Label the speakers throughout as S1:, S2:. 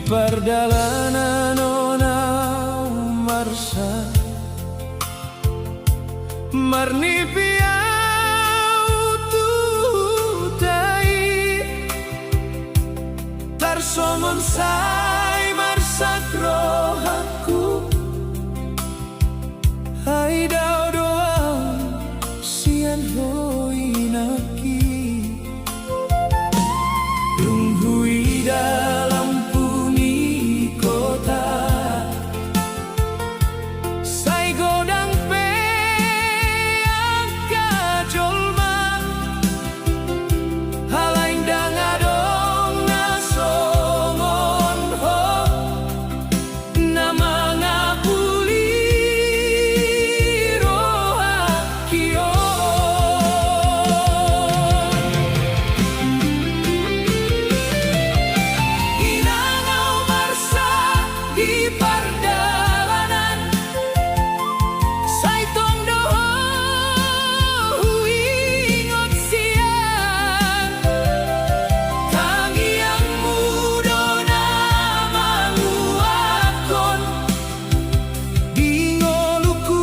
S1: perjalanan nona marsa marnipiau tutai tarsomon sai marsak rohaku hai dau doang sian hoinaki tunghui dalam bumi kota sai godang pe angka jolma halain dangadong nasongon ho nama ngapuli rohakio inangau marsa di pardalanan sai tong doho huingot siang tangiang mudo nama nguakon dingoluku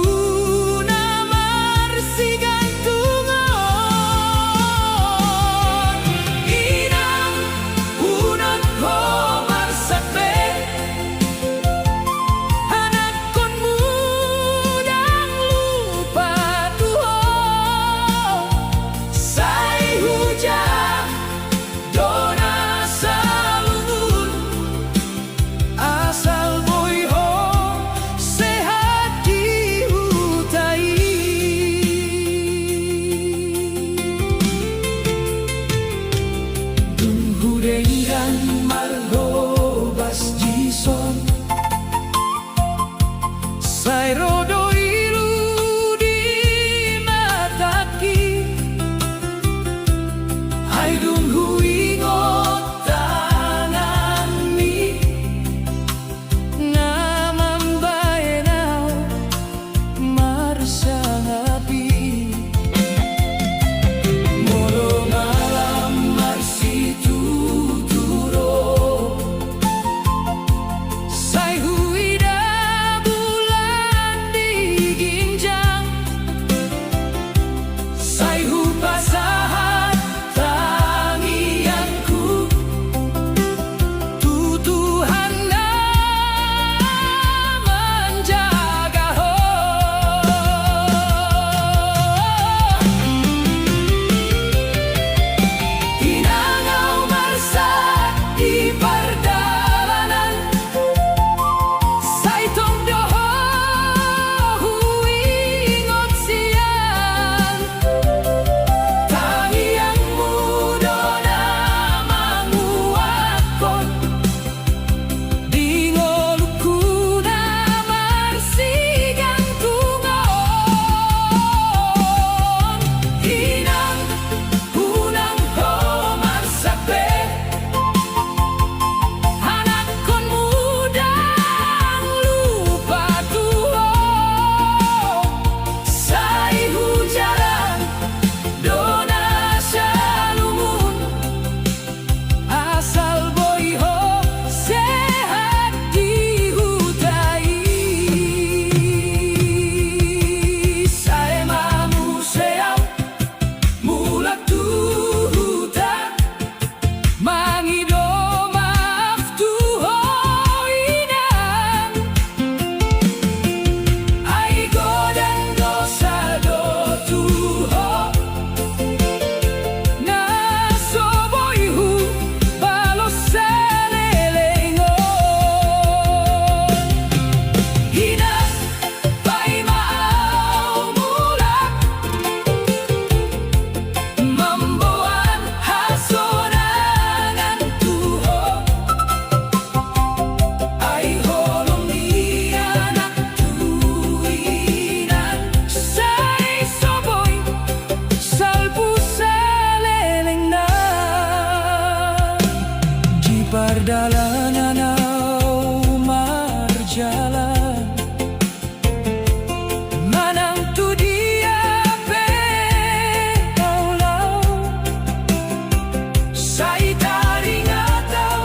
S1: namar sigantungon inang unang ko marsape anak kon mudang lupa tuho sai hujan dona salun asal boy ho sehat di hutai tunggu dengan margobas jison sai rodo ilu di mataki hai dunghu ingot tanami ngamam baenau marsangapi molo malam marsi tuturo sai huida bulan di ginjang sai hu pasahat tangianku tutuhan na menjaga ho inangau marsa di pardalanan sai tong doho huingot siang tangiang mudo nama nguakon dingoluku namar sigantungon inang unang ho marsape anak kon mudang lupa tuho sai hujaran dona salumun asal boy ho sehat di hutai sai mamu seau mulak tu hutan mangido maaf tuho inang ai godang dosa do tuho naso boy hu balos selelengon inang pai mau mulak mamboan hasorangan tuho ai holong ni anak tuinan sai soboy salpu saleleng na di pardalanan au marjalan manang tu dia pe aulau sai taringatau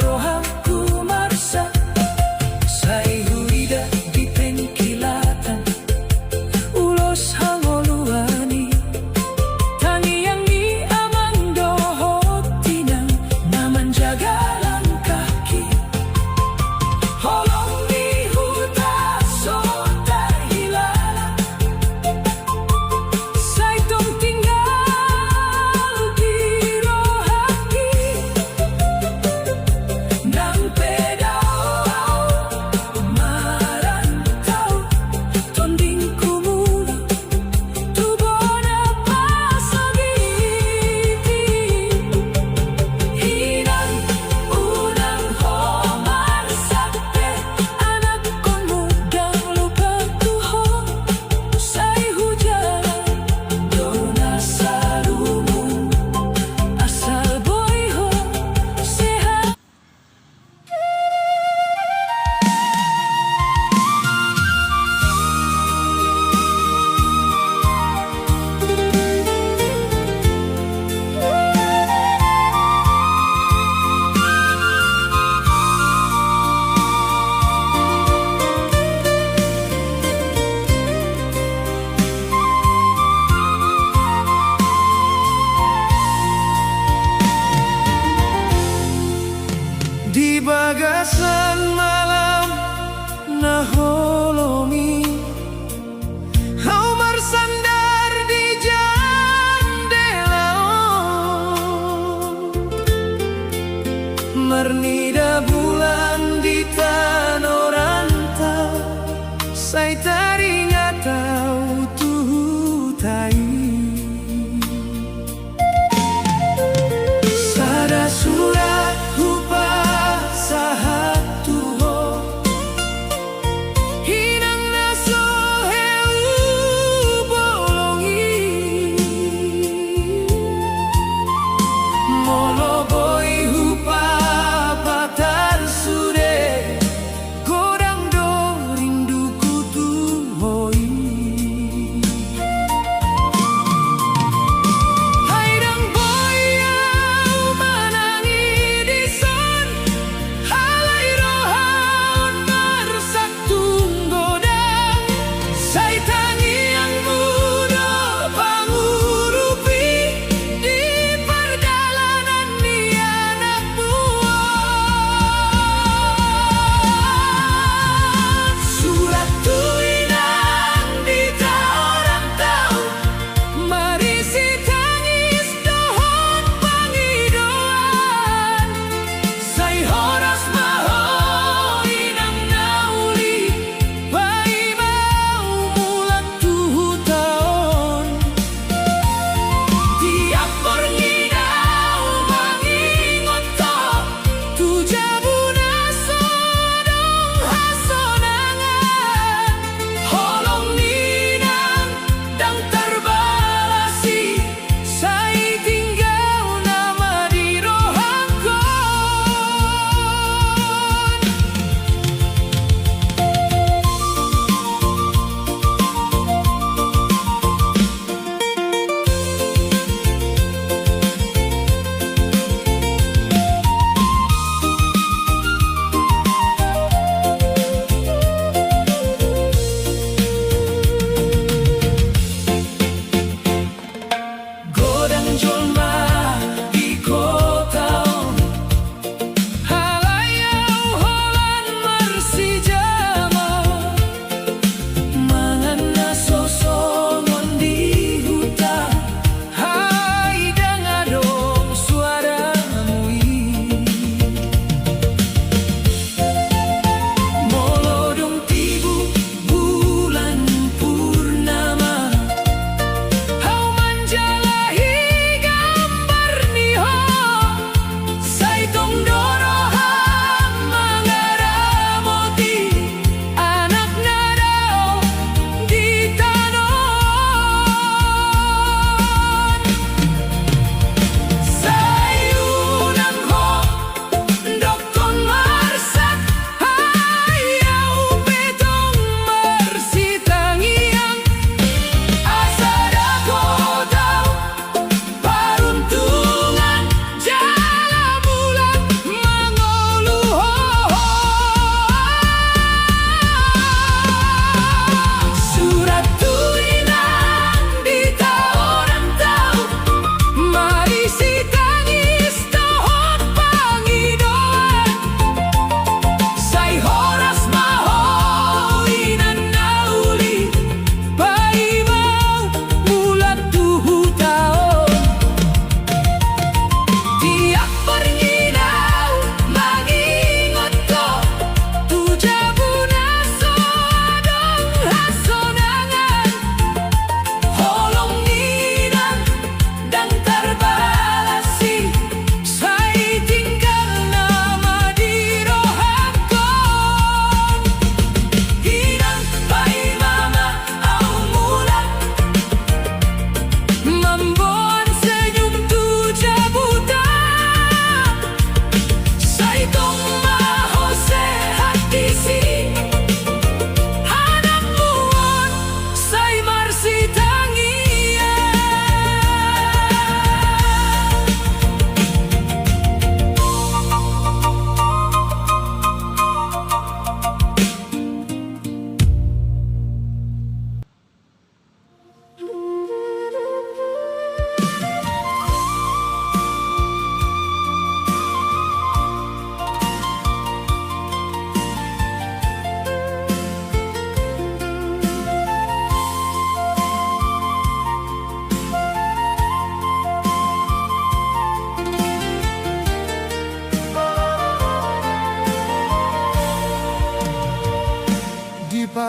S1: rohaku marsa sai huida di pengkilatan ulos hangoluani tangi yang di amang dohot tinang naman jagalan kaki holong di huta sota hilala sai tong tinggal di rohaki nang pedao marantau tonding kumula tubona pasagiti hinang unang homar sakte anak kong mugang lupa tuho say hujan dona salumong asal boy ho sehat. Di bagasan malam naholongi Kau bersandar di jendela Mernida bulan di tanoranta Sai teringat tahu tuhutai Sada surat hupa sahatuho hinang naso heu bolongi molo boy hupa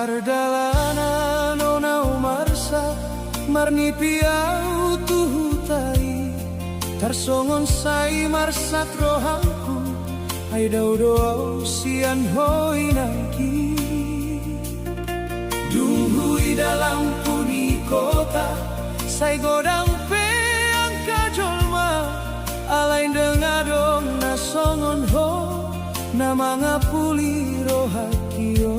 S1: pardalanan onau marsa marni piau tuhutai tarsongon sai marsat rohangku ai daudou sian hoi nangki dunghui dalam puni kota sai godang pe angka jolma alain dengadong nasongon ho nama ngapuli rohakio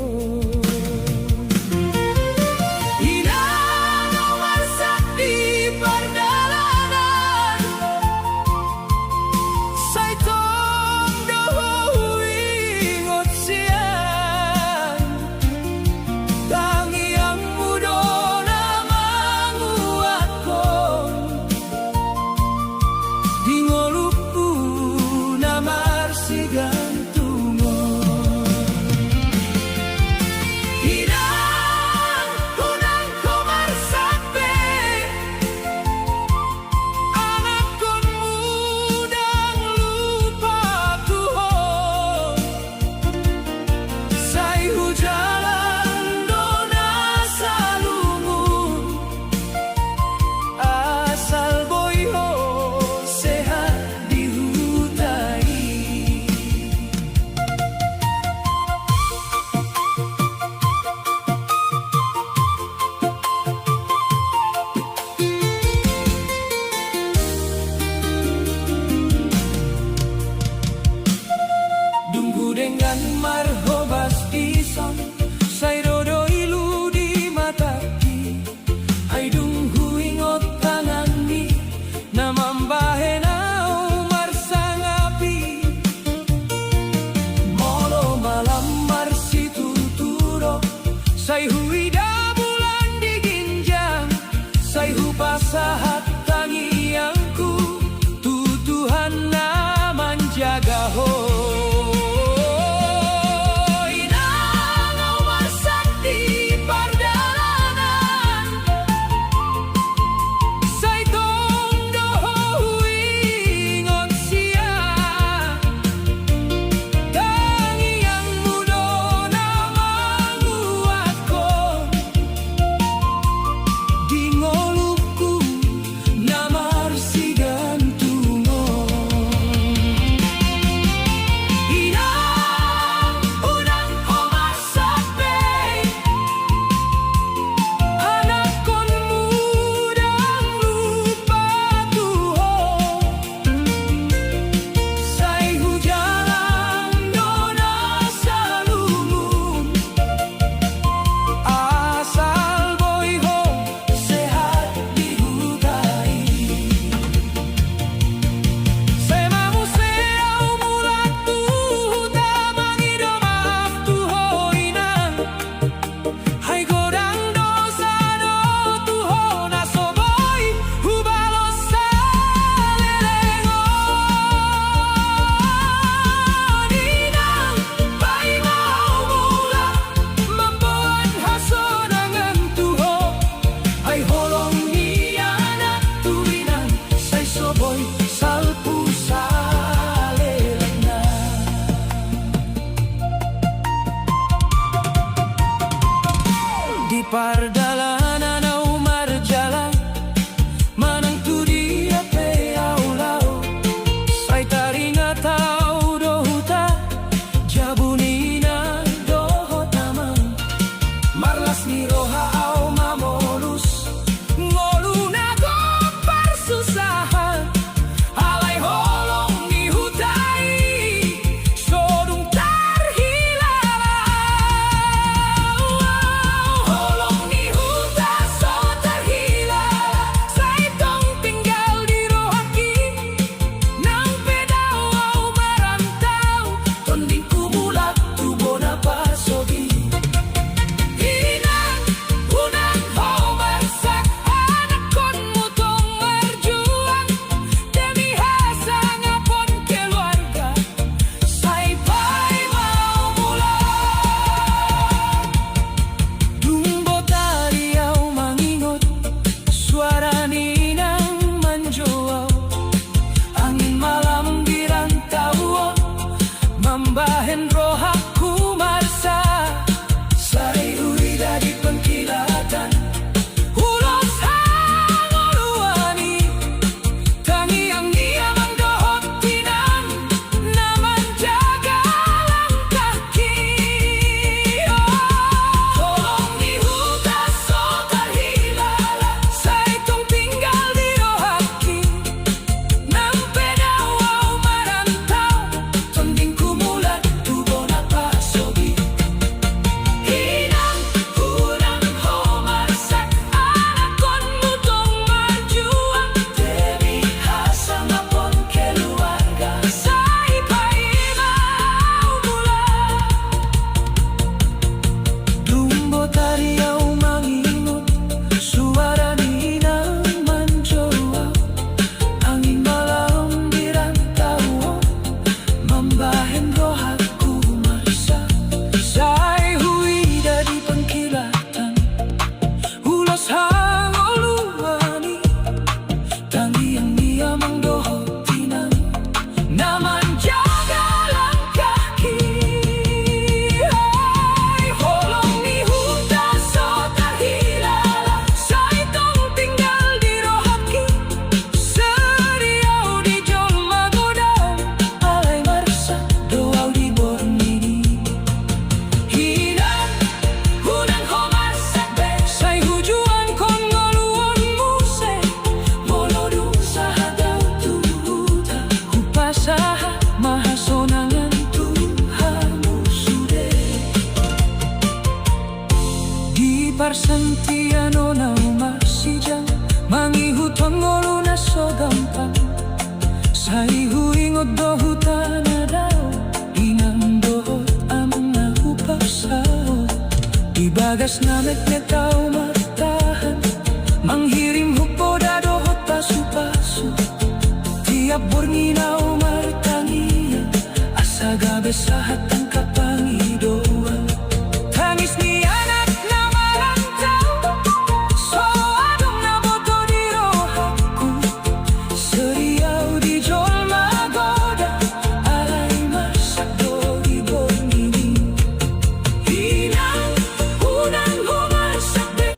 S1: dengan marhobas pisang sai dodo ilu di mataki ai dunghu ingot tangani namambahe nau marsang api molo malam marsi tuturo sai huida bulan diginjang sai hu pasahat tangiangku tutuhan na menjaga ho pardalanan au marjalan manang tu dia pe au lau sai taringa tau dohuta jabunina dohotamang marlas ni roha au mamolus ngoluna gopar susahan alai holong ni hutai sodung tarhilala Mambahen rohaku marsa sai uri Say huingod do hutana daw inang doot amang nahupasaw ibagas na metmetaw martahan manghirim hupoda doot pasu-pasu tiap borninaw martangiya asa gabe sahat ang kapangidoan tangis ni anak na malantaw so adong na boto di rohaku seriaw di jol magoda alay marsakdo di bornini inang unang humarsakde.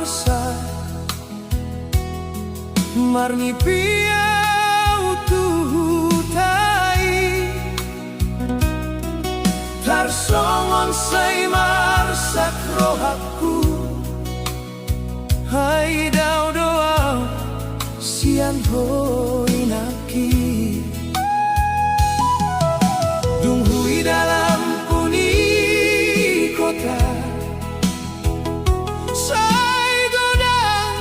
S1: marsa marni piau tuhutai tarsongon say marsak rohaku hai dau doa sian hoi naki dunghui dalam puni kota say godang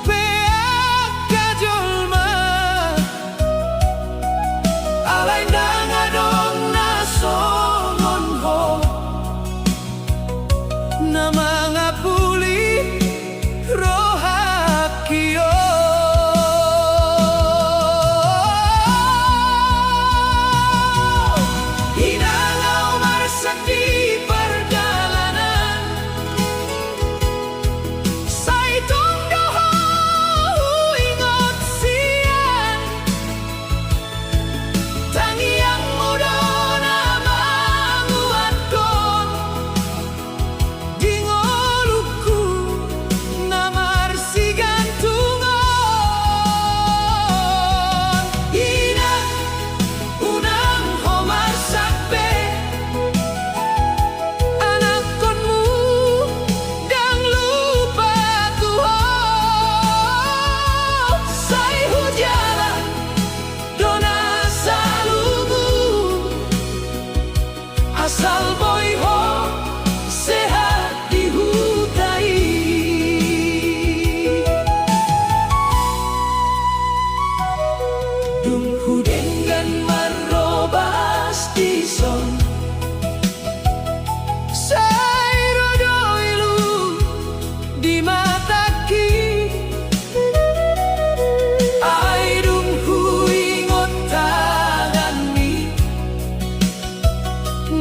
S1: peak kajolma alai dangadong nasongon ho na mga puli rohakio hinangaw marsak di perjalanan say tungdoho ingot sian tangiang muda na manguatkon dingoluku na marsigantungon ina unang homarsakbe anakkonmu dang lupa tuho say hujala dona salugu asal boy ho sehat di hutai dung hudengan marrobas tison say rodoilu di mataki ay dung huingot tangan mi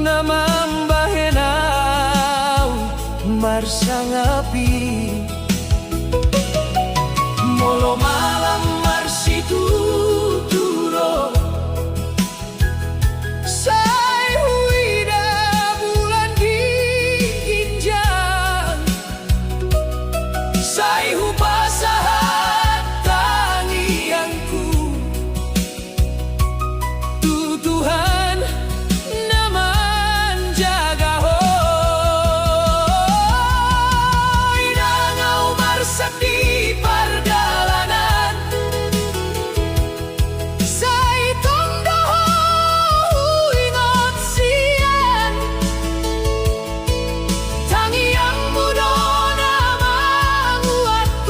S1: na mambahenaw marsangapi molo malam marsituturo say huida bulan diinjang say hupasahat tangiangku tutuhan naman jaga ho hinangaw marsak di perjalanan say tungdoho ingot sian tangiang muda na manguatkon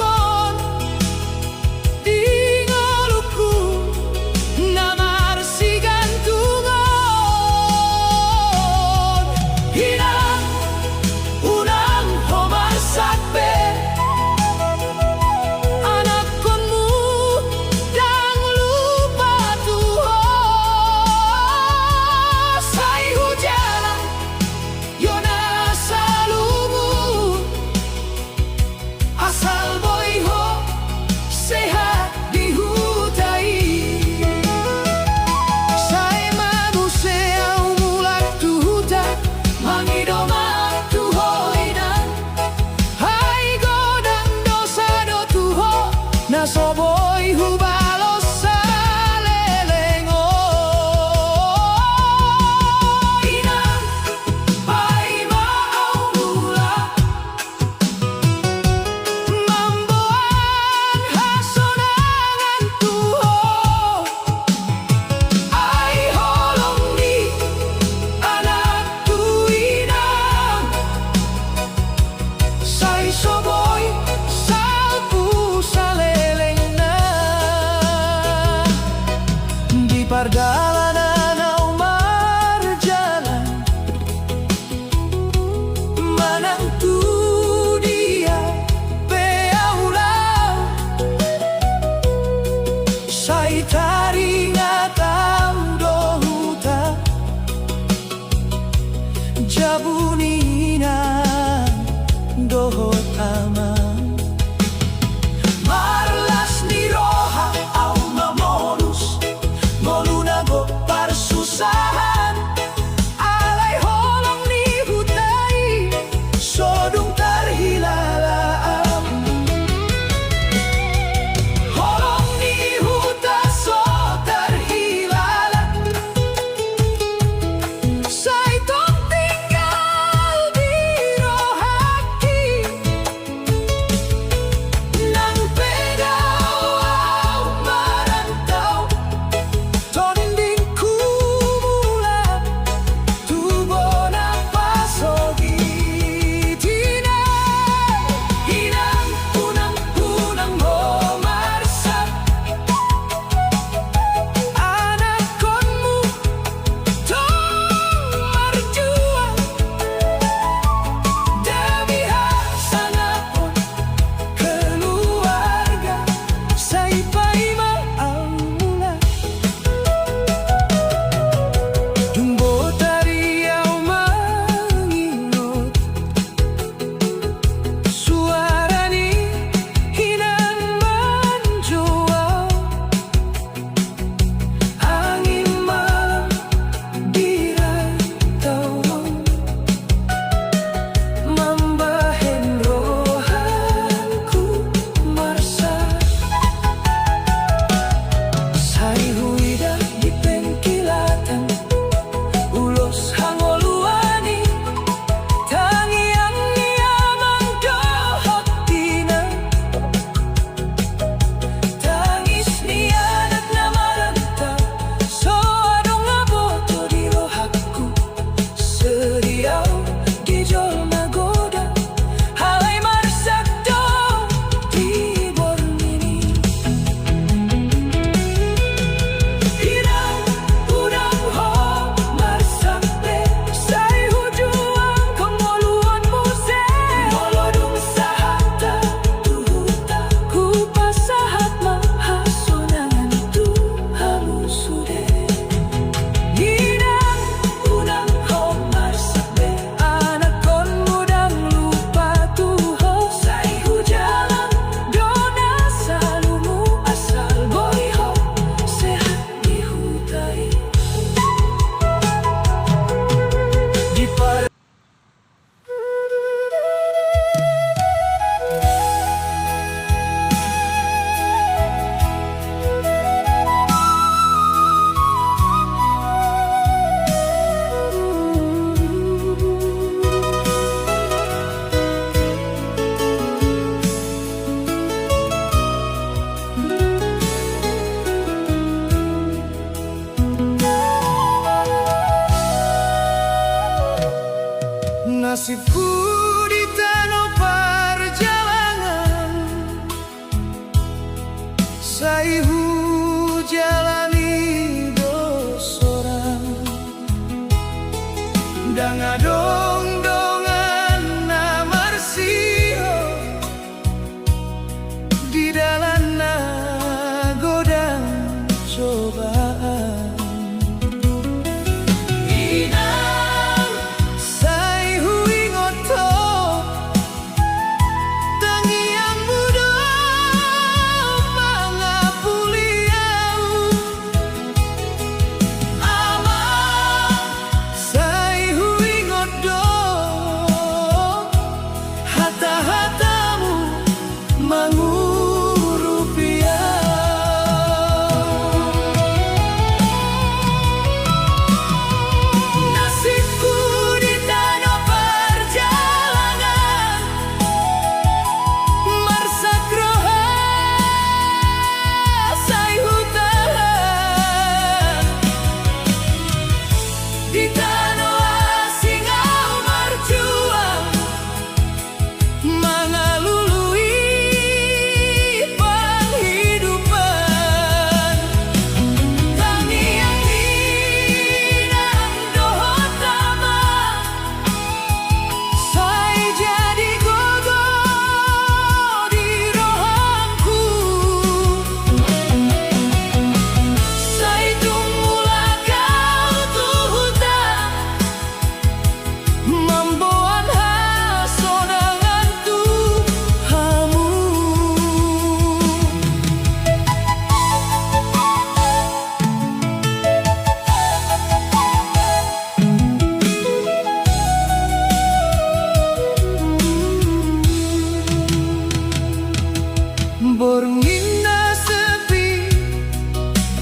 S1: Borngina sepi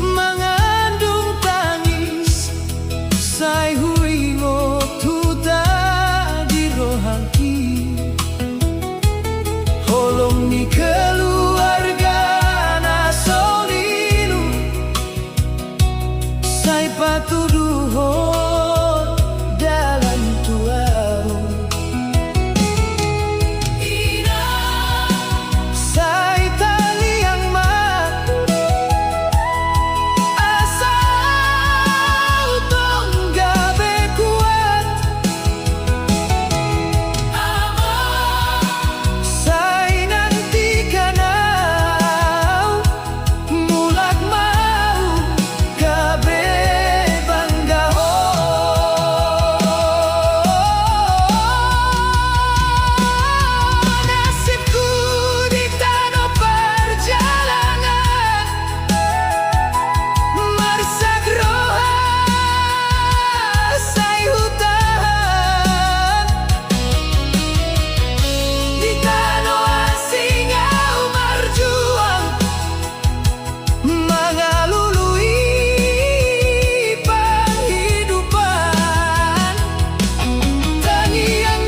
S1: mengandung tangis, sai huingo tuta di rohangki. Holong ni keluarga na solilu, sai patuduhon dalam tuamu. Sai tali yang mat asal tong gabe kuat. Sai nanti kanau mulak mau gabe bangga nasibku di tanah perjalanan, marsak roha sai hutan di tanah asing au marjuang mengalului penghidupan. Tangiang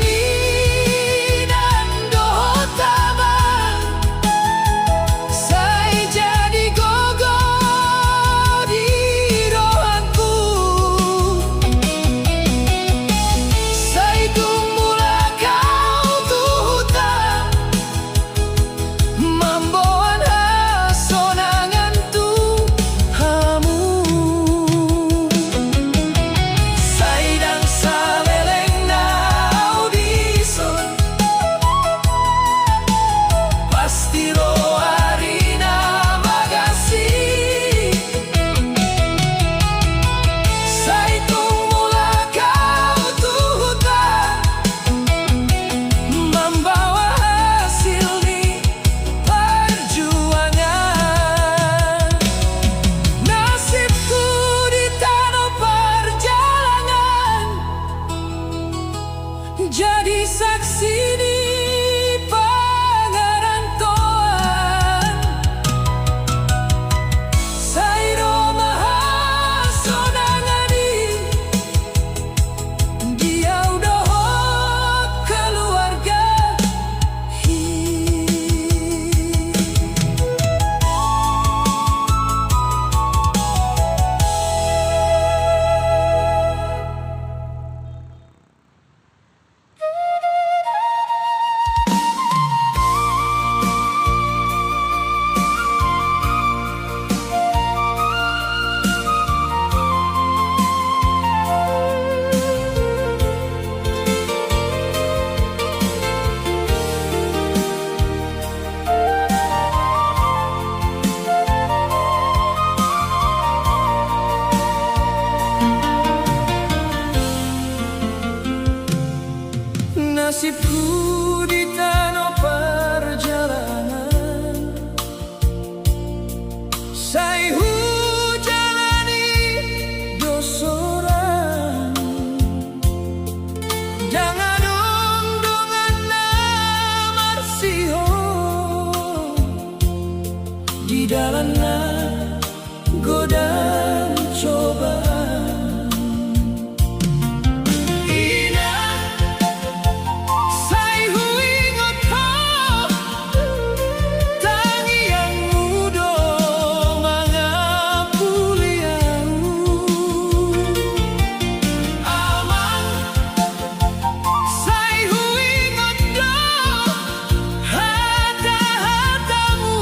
S1: dan dohotama sai jadi gogo di rohanku. Sai tumula kau tuhutan membawa sonangan Tuhamu. Sai dan saleleng nau dison pasti roarina magasi. Sai tumula kau tuhutan membawa hasil di perjuangan. Nasibku di tanah perjalanan, jadi saksi di pengarantoan. Sai romaha sonangani dia udah keluarga nasibku di tanah perjalanan. Sai hujalani dosoran jangan dongan marsiho di dalam godaan cobaan. Hata-hatamu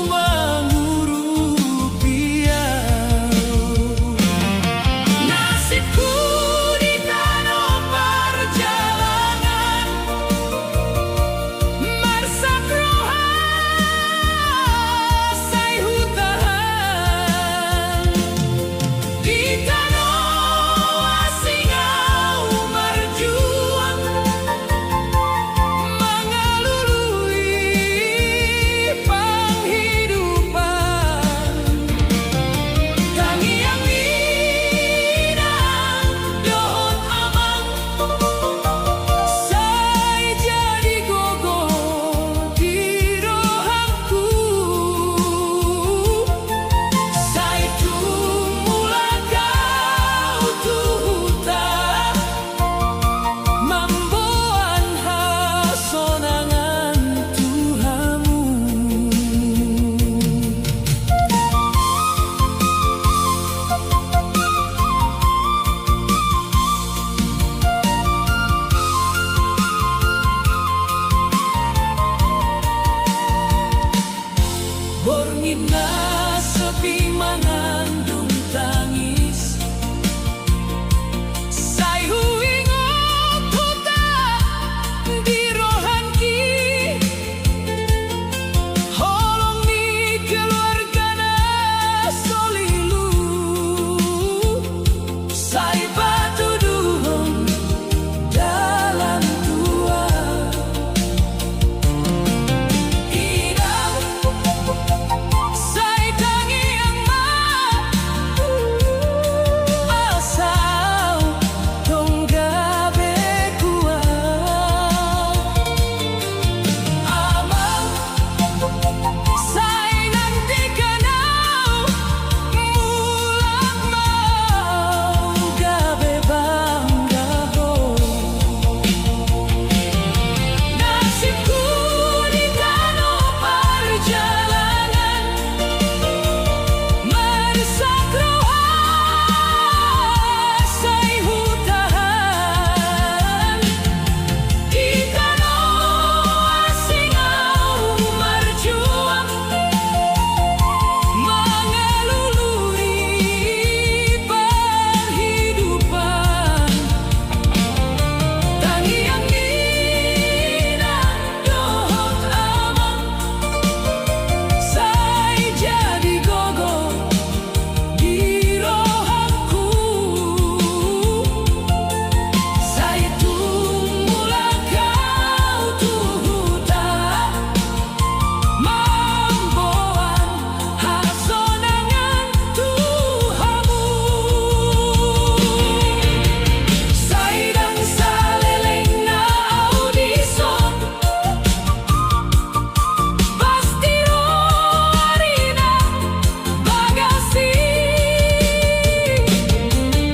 S1: mengurung pian. Nina sepi mengandung tangis. Sai huingot huta di rohanki. Holong ni keluargana solilu. Sai batu duhong dalam tua. Inang sai tangi ama asau tonggabe kuat. Amang sai nanti kenau mulak mau gabe bangga ho. Nasibku di tanah perjalanan merusak roh sai hutahan. Di tanah asing au berjuang mengeluluri perhidupan. Tangian Nina dohot amang sai jadi gogo di rohanku. Sai tumbulah kau tuhuta mamboan hasonangan Tuhamu. Sai dan saleleng na audison pasti roarina bagasi.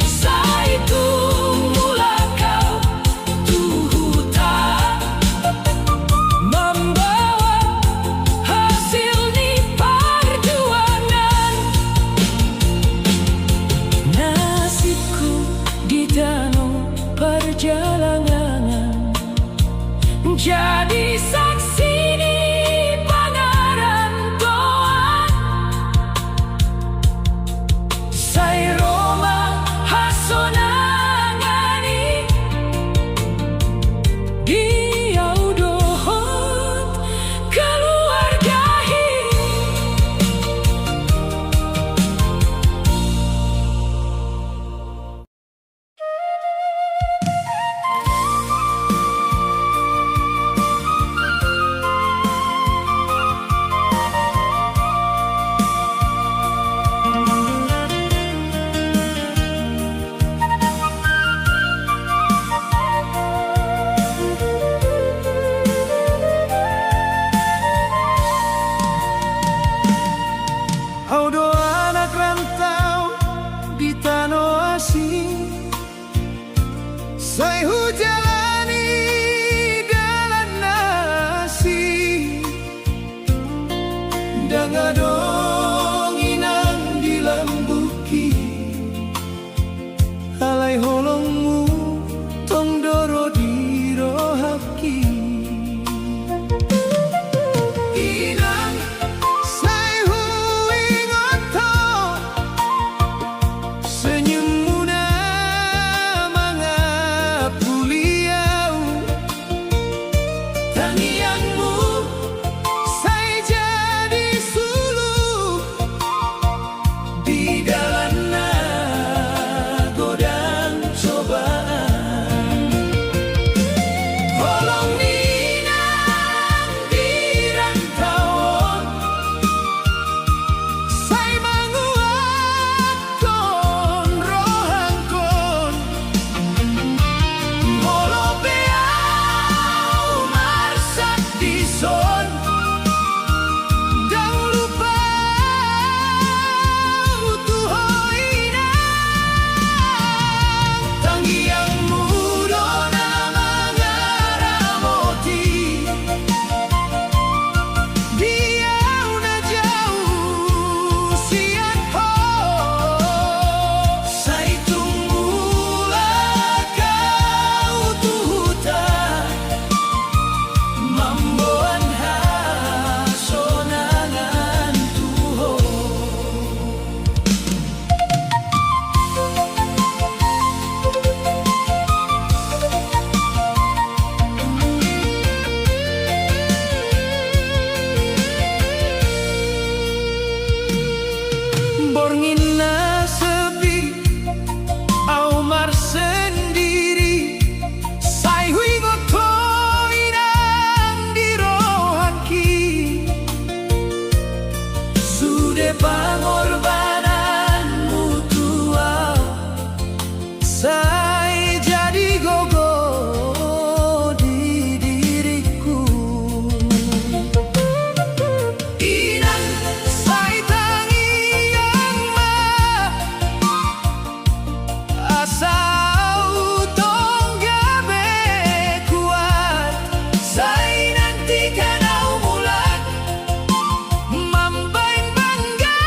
S1: Sai tumbulah kau tuhuta membawa hasil ni perjuangan. Nasibku di tanah perjalanan jadi saksi di pengarantauan. Sai Roma hasonangani diau dohot keluargahi. Audo anak rantau di tanah asing. Sai hujalani dalan nasi. Dangadong inang di lambuki. Alai holongmu tong doro di rohaki. Inang sai huingoto senyummu na mangapuliau. Tangianmu sai jadi suluh di dalam godang cobaan. Holong Nina di rantau pengorbananmu Tuhan, saya jadi gogo di diriku. Inang saya tangi yang mah asal tong gabe kuat, saya nantikan au mulat mambain bangga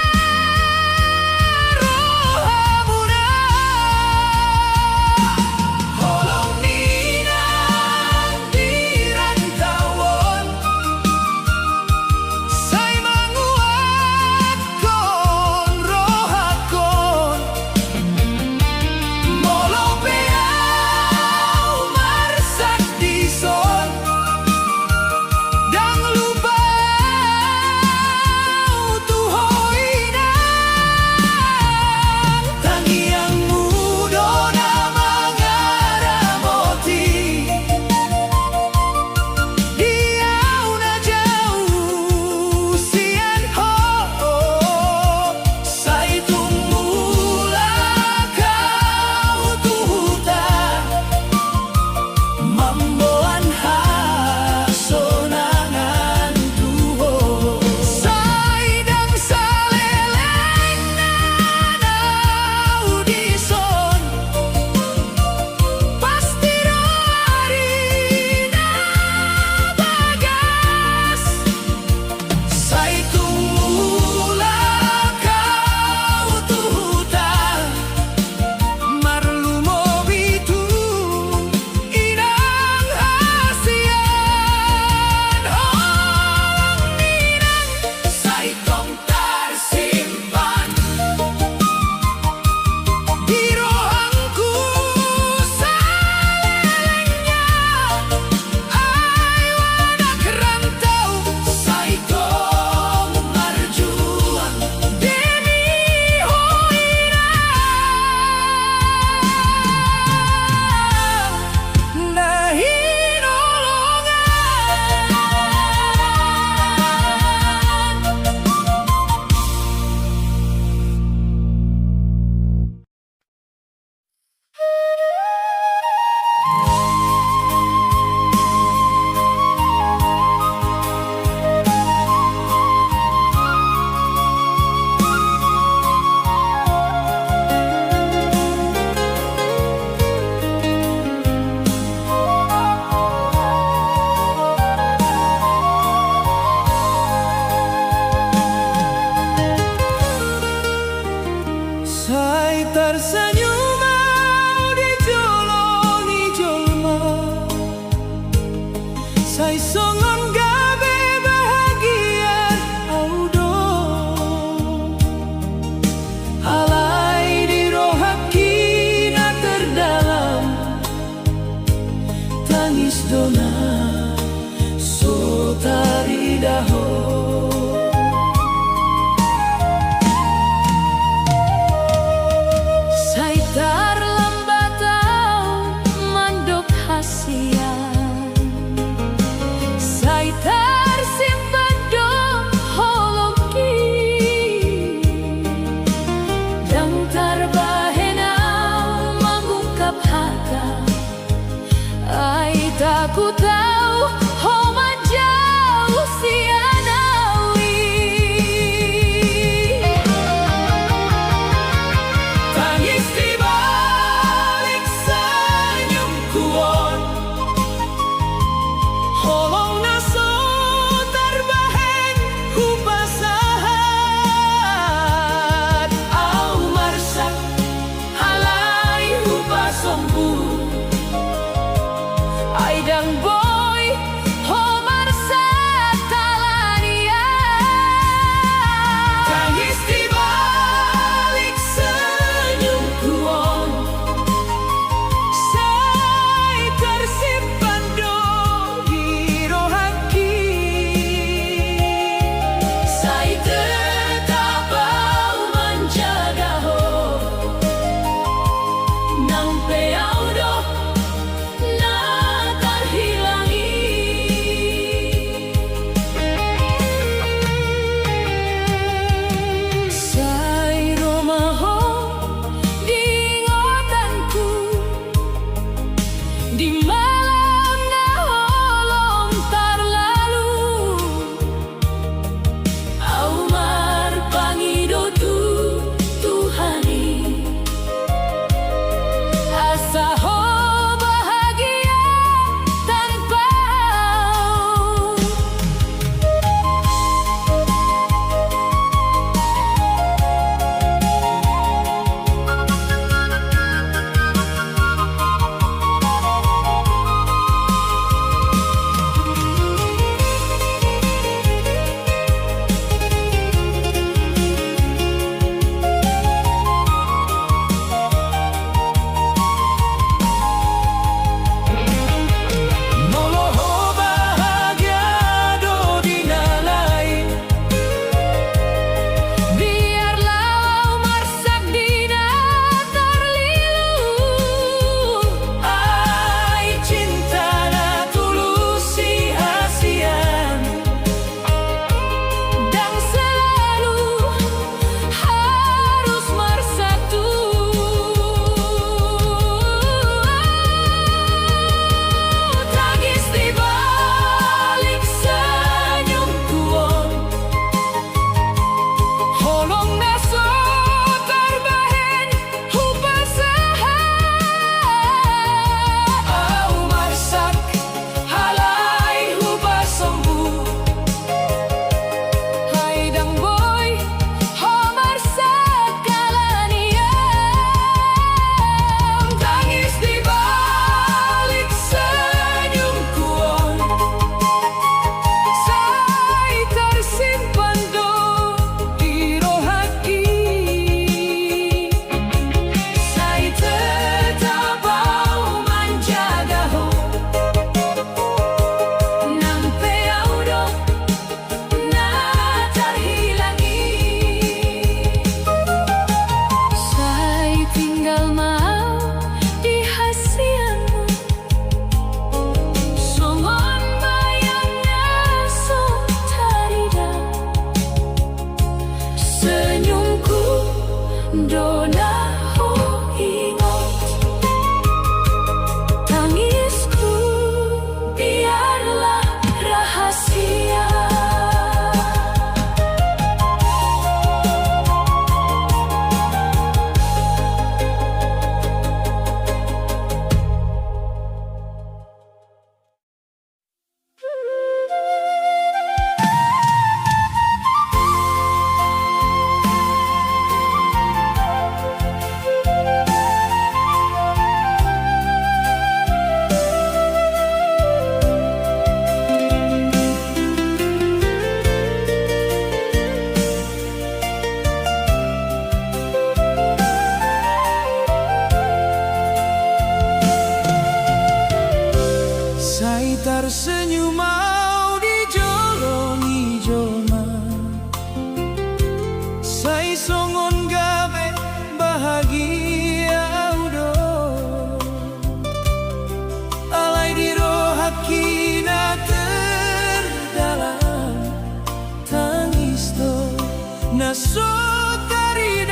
S1: nasut dari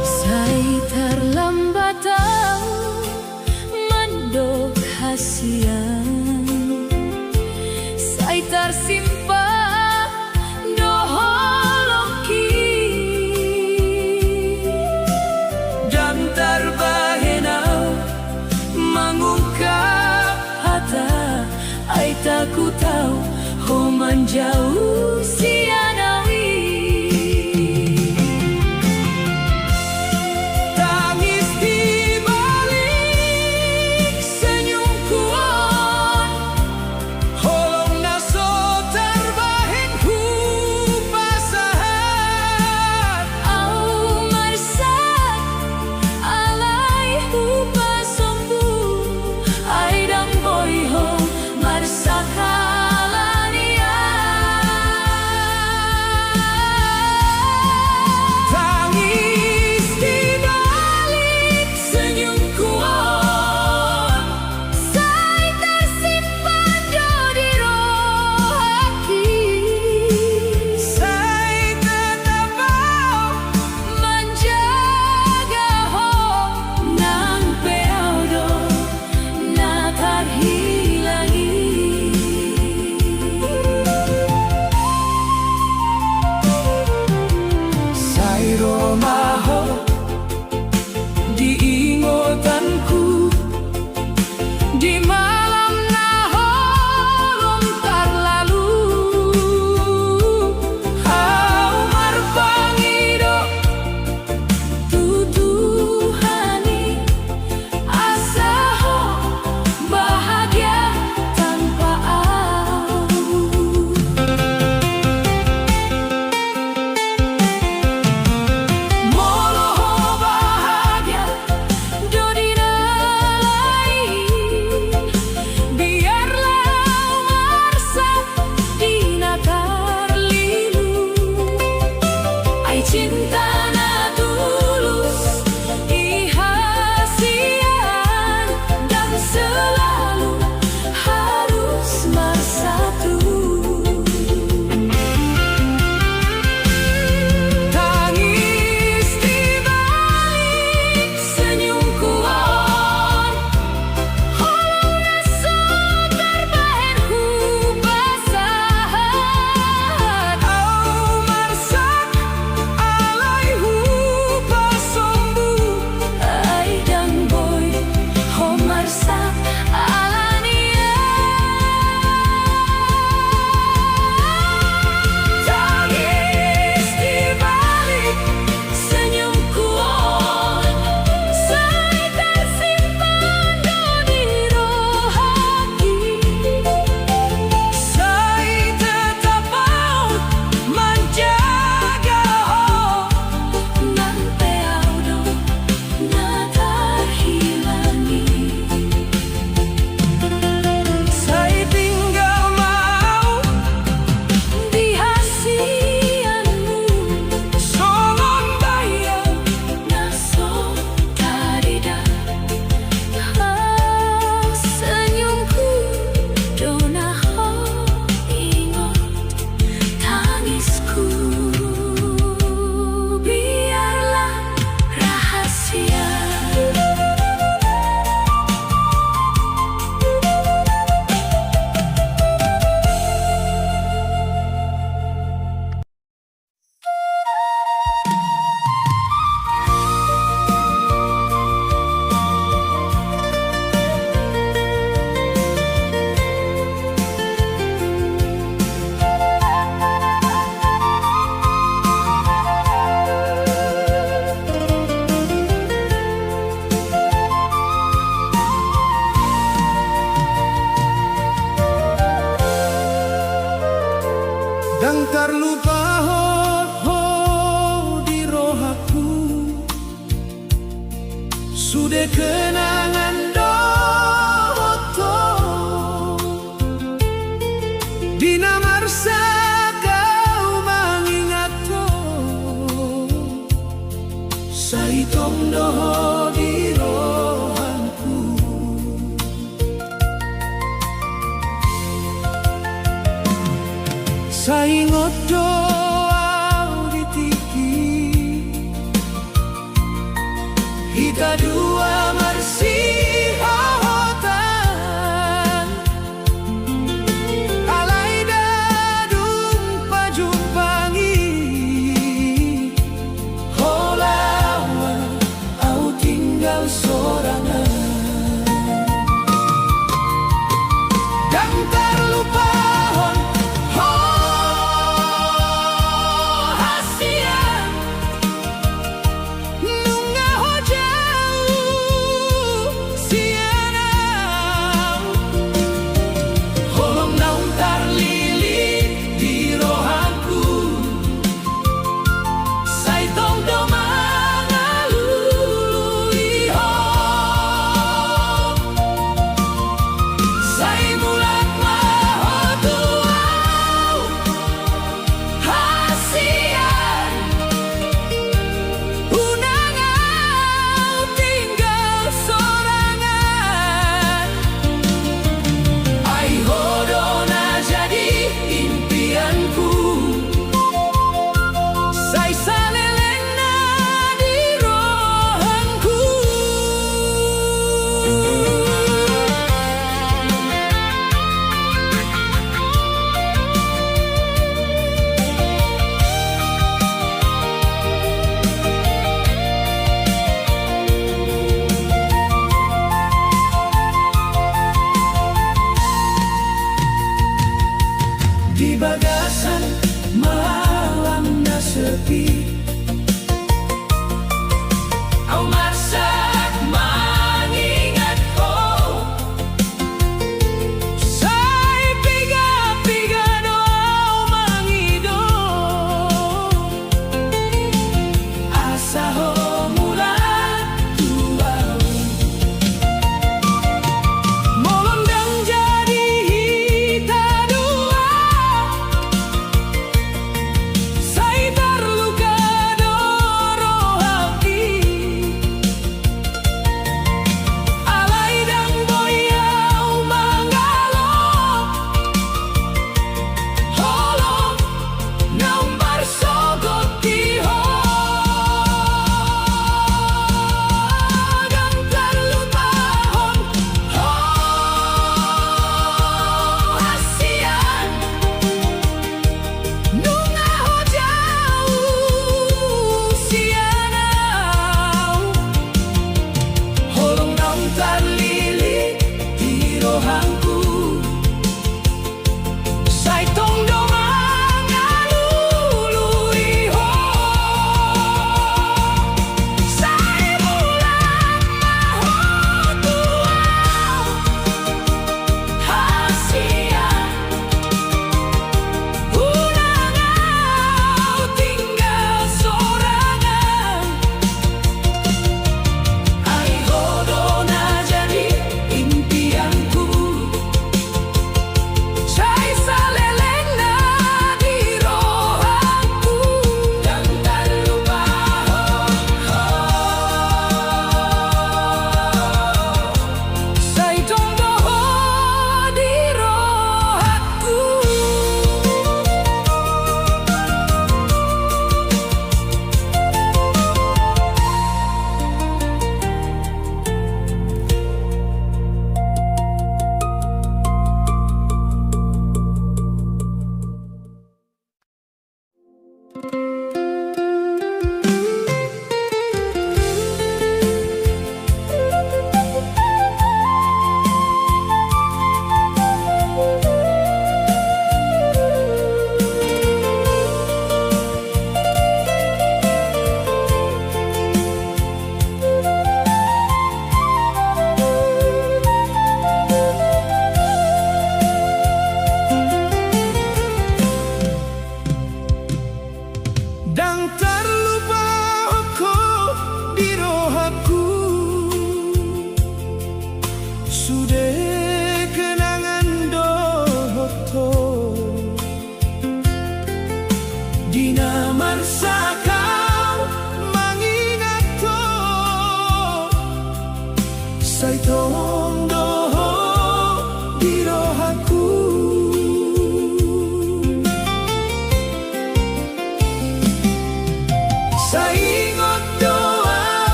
S2: Sai terlambat tahu mandok hasian, sai tersimpan doholoki
S1: dan terbahenau mengungkap hata. Ai tak ku tahu ho menjauh sianawi. Tangis di balik senyum kuat, holong naso terbahen ku pasahat.
S2: au marsak alai hupa sombu ai dang boy ho marsak alania.
S1: Tangis di balik senyum kuat,
S2: Sai tersimpan di roh hati,
S1: saya tetap mau
S2: menjaga ho
S1: nang peaudo
S2: na terhilangi.
S1: Sai romaho di ingotanku di malam naholong terlalu. Au marpangido
S2: Tutuhani asa ho bahagia tanpa au.
S1: moloho bahagia
S2: Dodina lain biarlah marsa dina terlilu. Ai cinta na tulus ihasian dan selalu harus bersatu.
S1: tangis di balik senyum kuat,
S2: Holong naso terbahen hu pasahat.
S1: au marsak alai hupa sombu.
S2: Ai dang boy ho marsak alania.
S1: Tangis di balik
S2: Senyum kuat, sai tersimpan di roh hati.
S1: saya tetap mau menjaga
S2: Nang peaudo na terhilangi.
S1: saya tinggal mau
S2: Dihasianmu
S1: songon bayang.
S2: naso tarida. Senyumku dona ho ingot tangisku biarlah rahasia.
S1: Dan terlupa ho di rohaku, sudah kenangan doto Dina marsa kau mengingat saitong doho di rohanku. Saingot doa di tiki Hita dua marsih hotan Alai dadung pajumpangi Holawa au tinggal sorangan Dan terlupa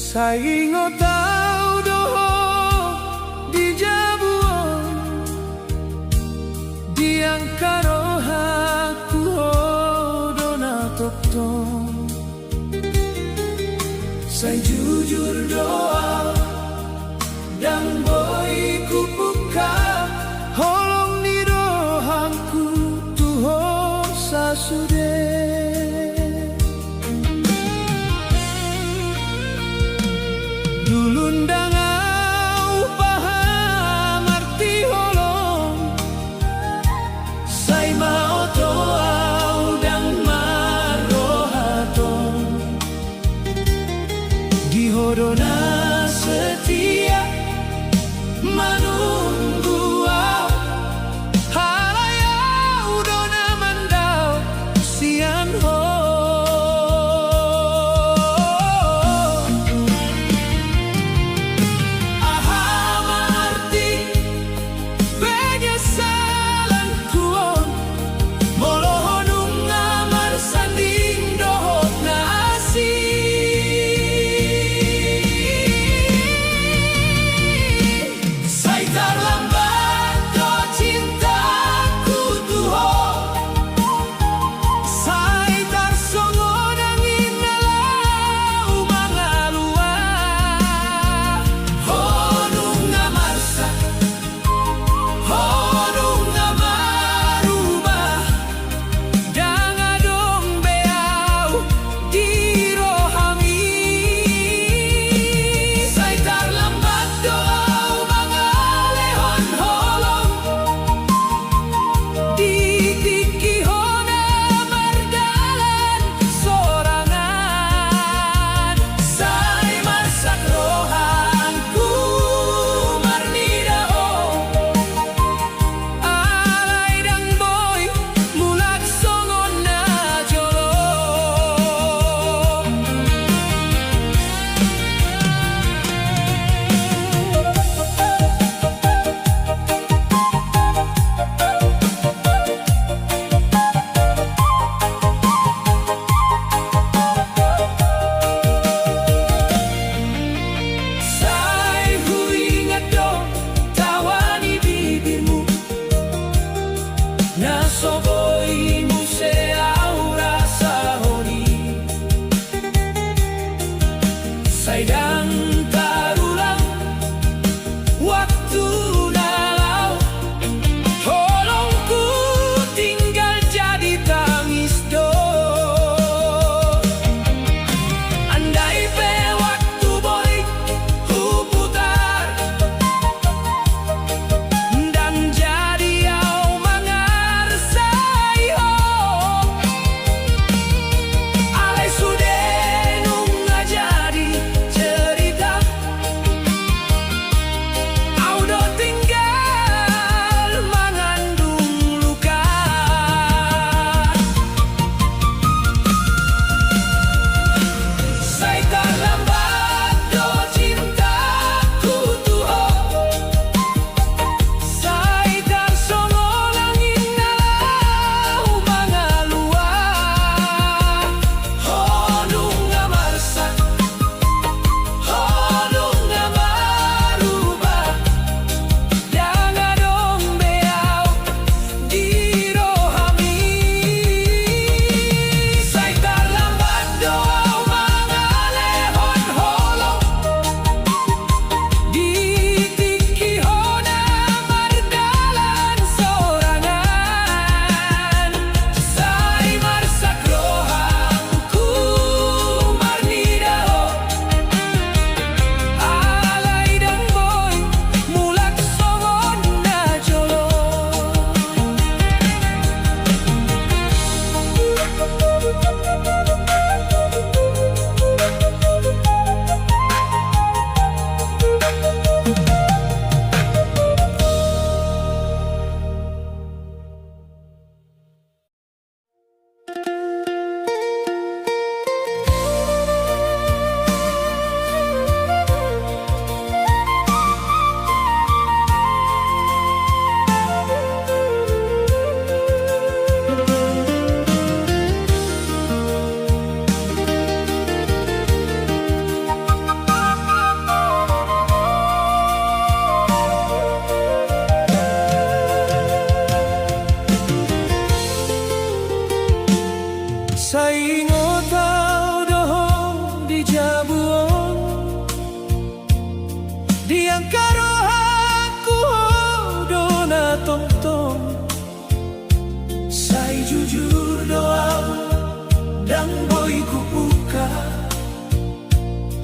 S1: Saingo tau doho di jabuon Diang karoha kuho dona tokton Say jujur doa dan boy kupuka Holong ni rohangku tuho sasude Dulundang au paham arti holong Say mau toau dan marohaton Gihodona setia manunggu au Halayau dona mandau sian ho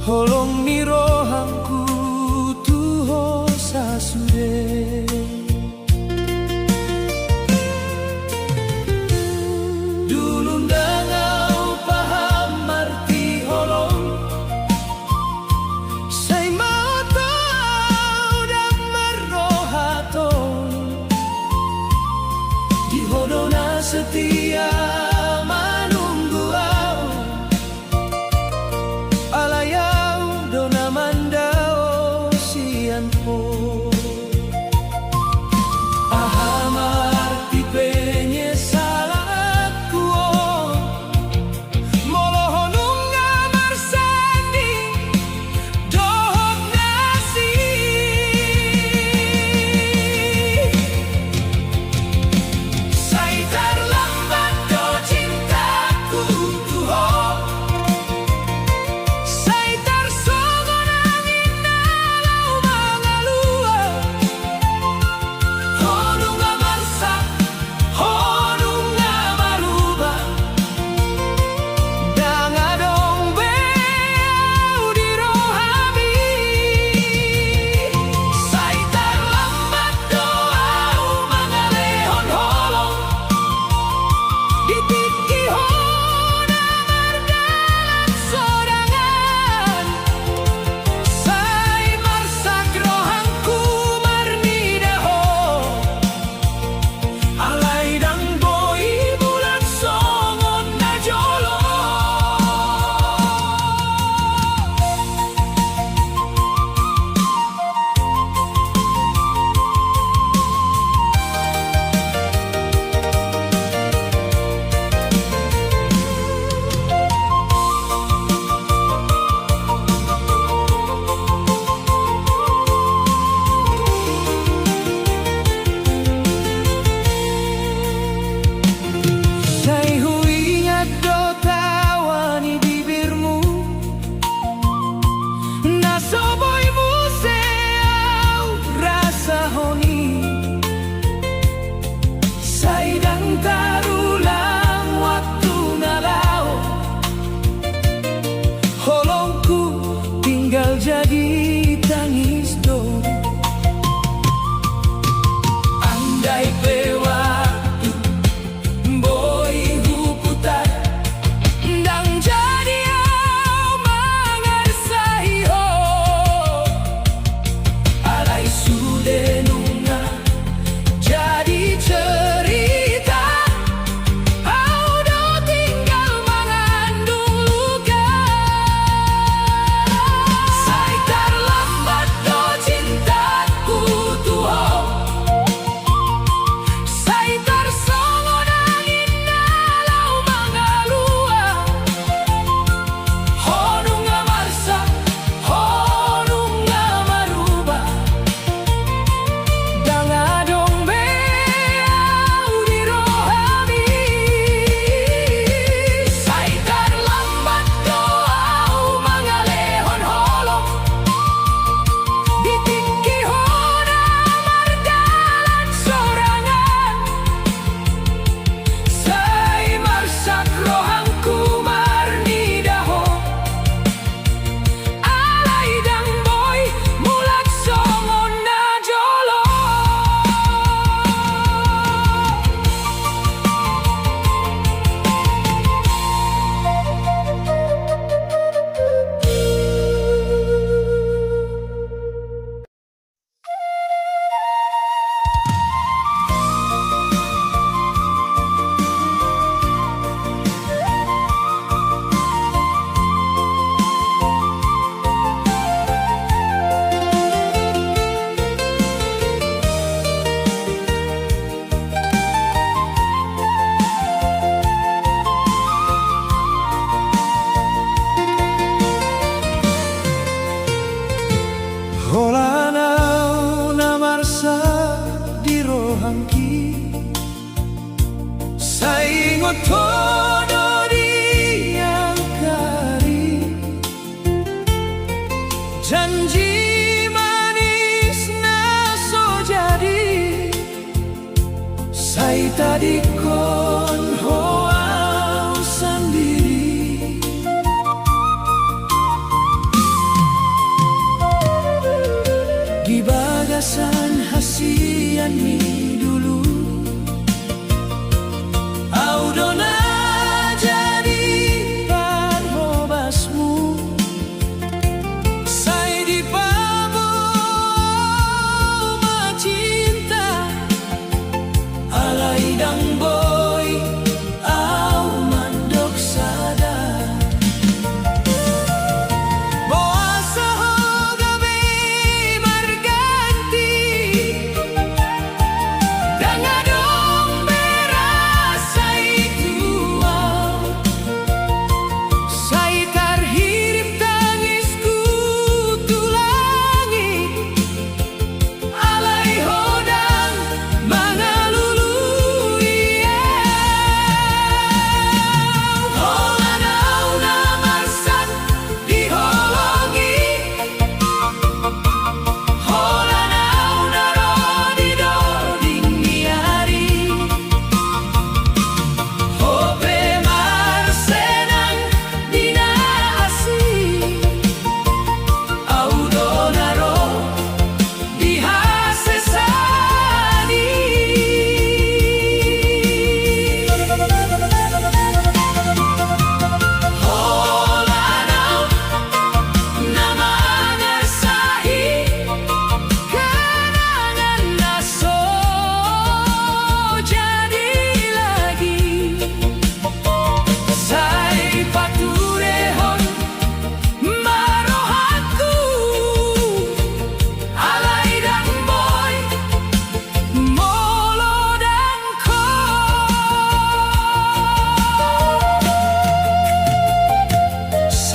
S1: Holong ni rohangku tuho sasude. Dulu ndangau paham arti holong, say mau tau dan merohaton. Di hodona setia menunggu au, alayau dona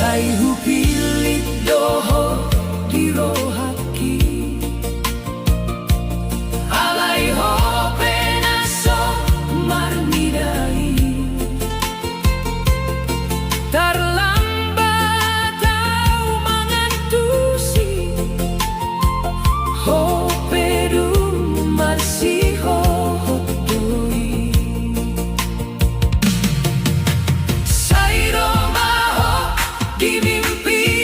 S1: Alay hupilit doho di rohaki. Alay ho penaso marmidai. Terlambat tau mangantusi. Ho pedum masih ho hotui. Sairo maho di mimpi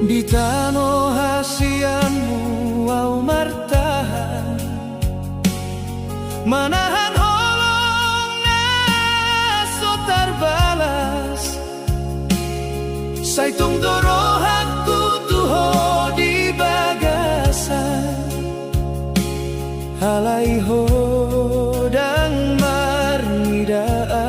S1: Di tano hasianmu au martahan manahan holong naso tarbalas saitung dorohat tutuho di bagasan halai hodang marnidaan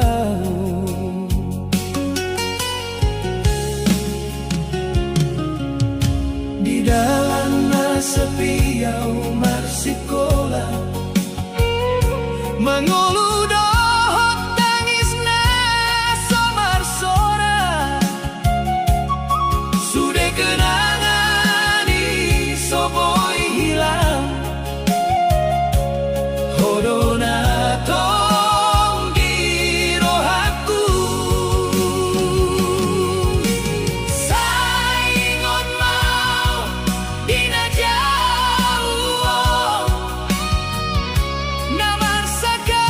S1: di dalam sepi au marsikola mengulu dohok tangis naso marsora sudah kenangan iso boy hilang hodona tong di rohaku saingon mau dina jauh namar saka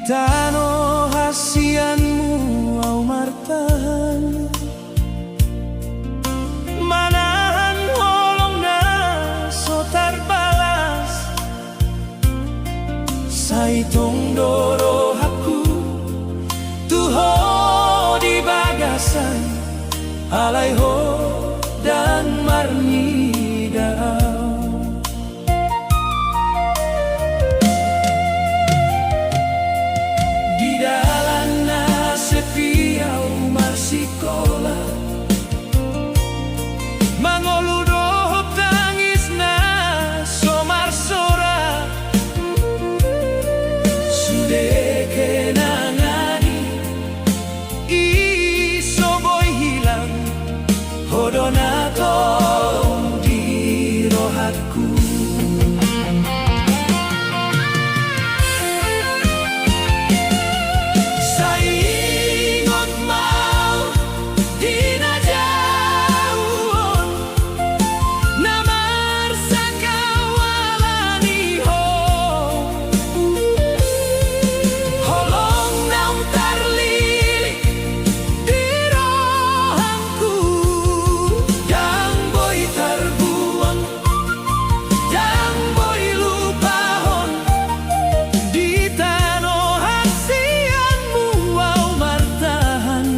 S1: tano hasianmu au martahan manahan holong na sotar balas saitong doro aku tuho di bagasan alay ho dan marni dao di dalam na sepiau marsikola mangoludohop tangis na somar sora sude kenangani iso boy hilang hodonato di rohatku saingot mau dinajauon namar sakawalani ho holong naung tarlilik di rohanku yang boy tarbuon yang boy lupahon di tano hasianmu au martahan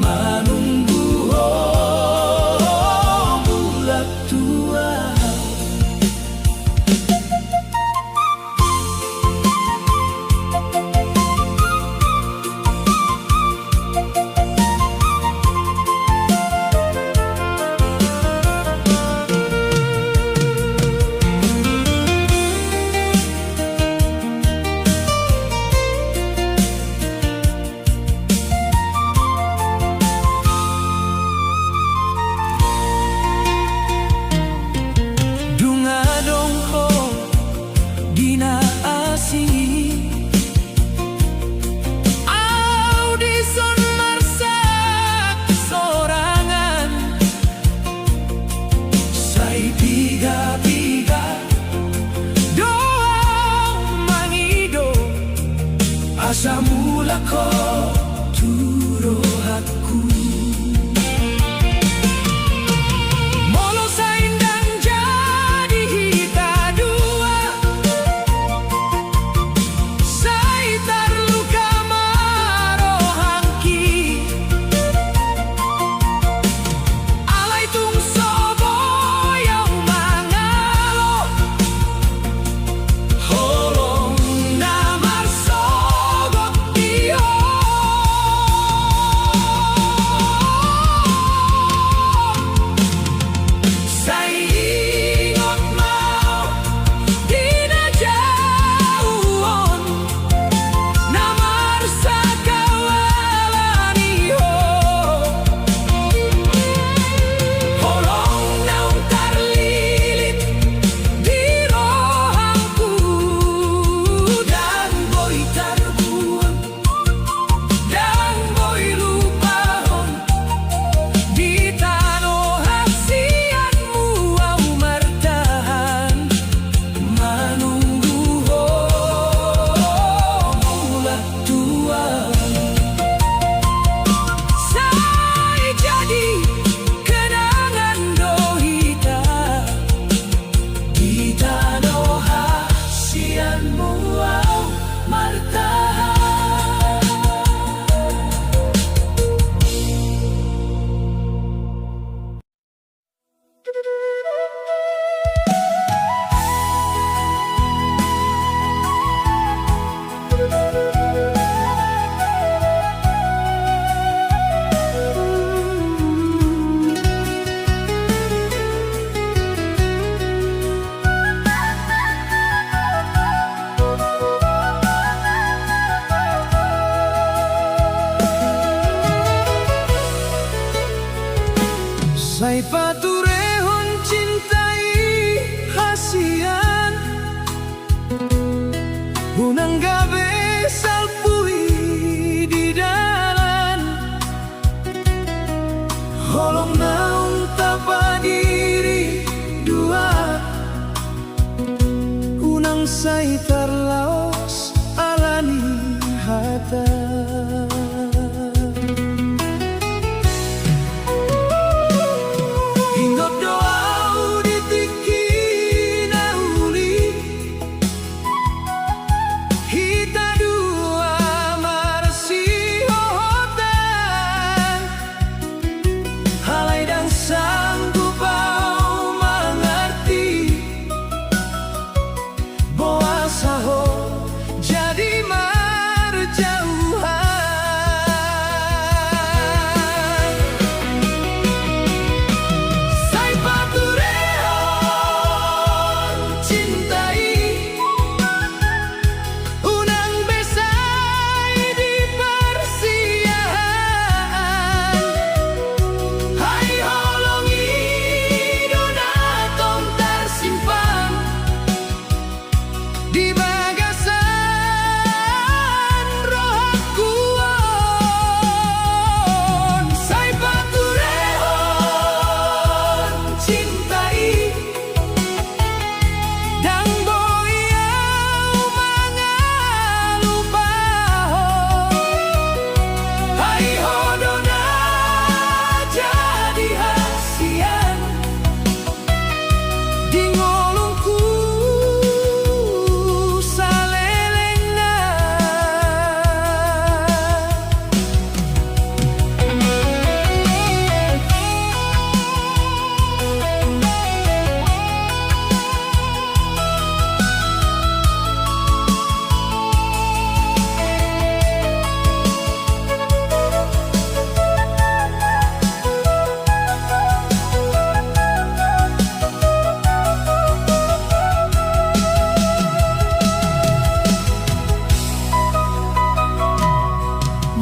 S1: manunggu ho bulat tua dungadong ho dinaasihi audison marsak sorangan say piga-piga doa mangido asa mula ko turo hatku molo sa indang jadi hita dua say tarluka marohangki alay tung soboyaw mangalo holong na marsogot iyo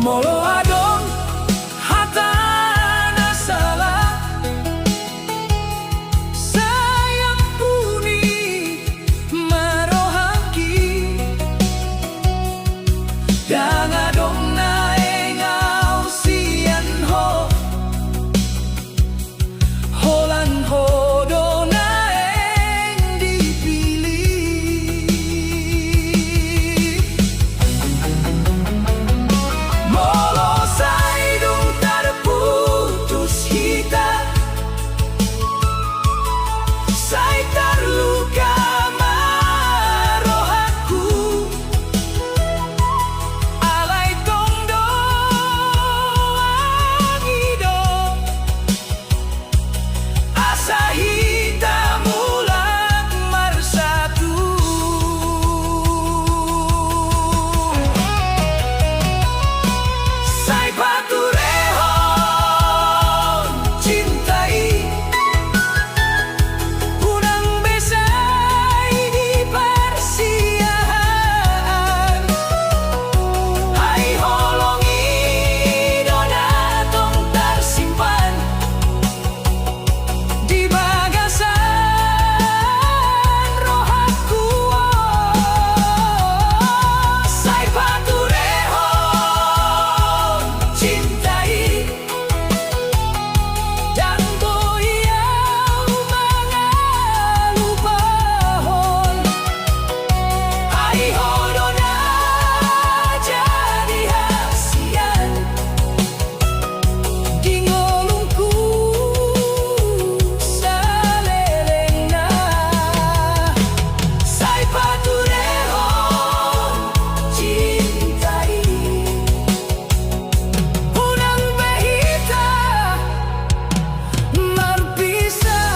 S1: Molo adong hatana salah sayang puni marohaki dan adong naengau sian ho holan hodo naeng dipilih molo saidung terputus kita sai terluka marohaku alai tondo angido asa hitam ulang marsatu sai paturehon cintai unang besai di persiahan hai holongi dona tong tersimpan di bagasan rohaku sai paturehon cintai dan boyau mangalupahon hai hodona jadi hasian di ngolungku salelengna sai paturehon cintai unang behita marpisah